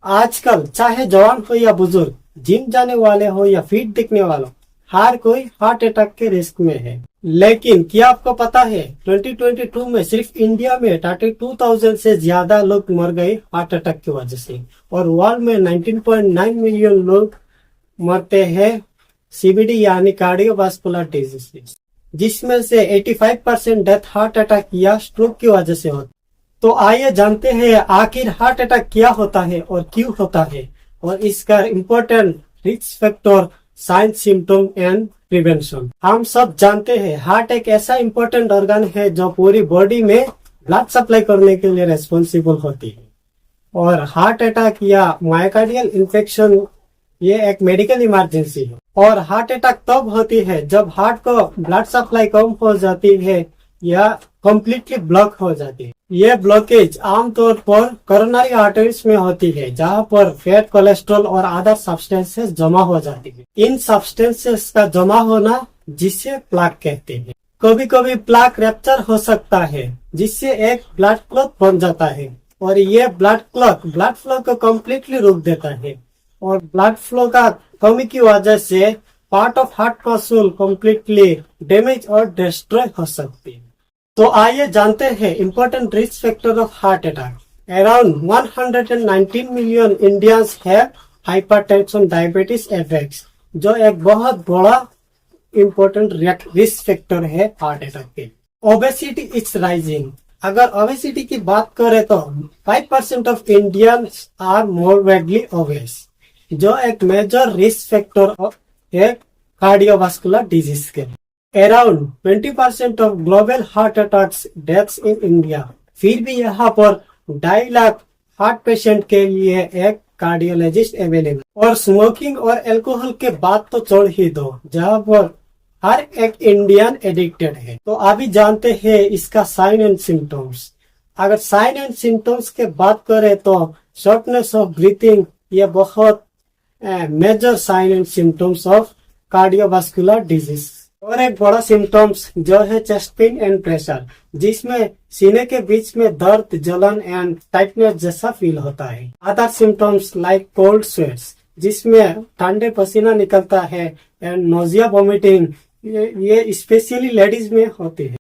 आजकल चाहे जवान हो या बुजुर्ग, जिम जाने वाले हो या फिट दिखने वालों, हर कोई हार्ट अटैक के रिस्क में है। लेकिन क्या आपको पता है 2022 में सिर्फ इंडिया में 32,000 से ज्यादा लोग मर गए हार्ट अटैक की वजह से, और वर्ल्ड में 19.9 मिलियन लोग मरते हैं सीबीडी यानी कार्डियोवास्कुलर डिजीज से, जिसमें से 85% डेथ हार्ट अटैक या स्ट्रोक की वजह से होती। तो आइए जानते हैं आखिर हार्ट अटैक क्या होता है और क्यों होता है, और इसका important risk factor, sign, symptom and prevention. हम सब जानते हैं हार्ट एक ऐसा इम्पोर्टेंट ऑर्गन है जो पूरी बॉडी में ब्लड सप्लाई करने के लिए रेस्पॉन्सिबल होती है। और हार्ट अटैक या मायोकार्डियल इन्फेक्शन ये एक मेडिकल इमरजेंसी है, और हार्ट अटैक तब होती है जब हार्ट को ब्लड सप्लाई कम हो जाती है या कम्प्लीटली ब्लॉक हो जाती है। ये ब्लॉकेज आमतौर पर कोरोनरी आर्टरीज में होती है, जहाँ पर फैट, कोलेस्ट्रॉल और अदर सब्सटेंसेस जमा हो जाती है। इन सब्सटेंसेस का जमा होना जिसे प्लाक कहते हैं। कभी कभी प्लाक रैप्चर हो सकता है, जिससे एक ब्लड क्लॉट बन जाता है, और ये ब्लड क्लॉट ब्लड फ्लो को कम्प्लीटली रोक देता है, और ब्लड फ्लो का कमी की वजह से part of heart muscle completely damage और डिस्ट्रॉय हो सकती है। तो आइए जानते हैं important risk factor of heart attack. Around 119 million Indians have hypertension, diabetes, एवरेक्स, जो एक बहुत बड़ा इम्पोर्टेंट रिस्क फैक्टर है हार्ट अटैक के। Obesity is rising. अगर ओबेसिटी की बात करें तो 5% of Indians are morbidly obese, जो एक मेजर रिस्क फैक्टर है कार्डियोवास्कुलर डिजीज के। Around 20% of global heart attacks deaths in India. फिर भी यहाँ पर 2.5 लाख हार्ट पेशेंट के लिए एक कार्डियोलॉजिस्ट अवेलेबल। और स्मोकिंग और अल्कोहल के बात तो छोड़ ही दो, जहाँ पर हर एक इंडियन एडिक्टेड है। तो अभी जानते हैं इसका साइन एंड सिम्टम्स। अगर साइन एंड सिम्टम्स के बात करें तो शॉर्टनेस ऑफ ब्रीथिंग, ये बहुत major sign and symptoms of cardiovascular disease. और एक बड़ा सिम्टम्स जो है चेस्ट पेन एंड प्रेशर, जिसमें सीने के बीच में दर्द, जलन एंड टाइटनेस जैसा फील होता है। Other symptoms like cold sweats, जिसमें ठंडे पसीना निकलता है, एंड नोजिया, वोमिटिंग, ये स्पेशली लेडीज में होती है।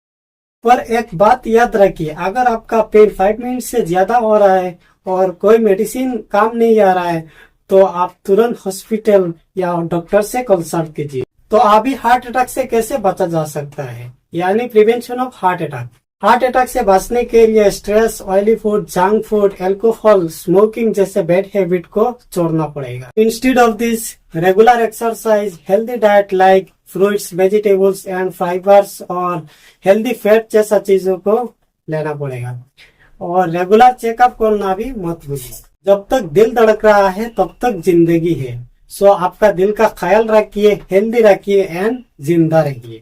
पर एक बात याद रखिए, अगर आपका पेन 5 मिनट से ज्यादा हो रहा है और कोई मेडिसिन काम नहीं आ रहा है, तो आप तुरंत हॉस्पिटल या डॉक्टर से कंसल्ट कीजिए। तो अभी हार्ट अटैक से कैसे बचा जा सकता है, यानी prevention of heart attack. Heart attack से बचने के लिए stress, oily food, junk food, alcohol, smoking जैसे बैड हैबिट को छोड़ना पड़ेगा। Instead of this, regular exercise, healthy diet like fruits, vegetables and fibres और हेल्दी फैट जैसा चीजों को लेना पड़ेगा। और रेगुलर चेकअप करना भी मत भूलिए। जब तक दिल धड़क रहा है तब तक जिंदगी है। सो आपका दिल का ख्याल रखिए, हेल्दी रखिए एंड जिंदा रहिए।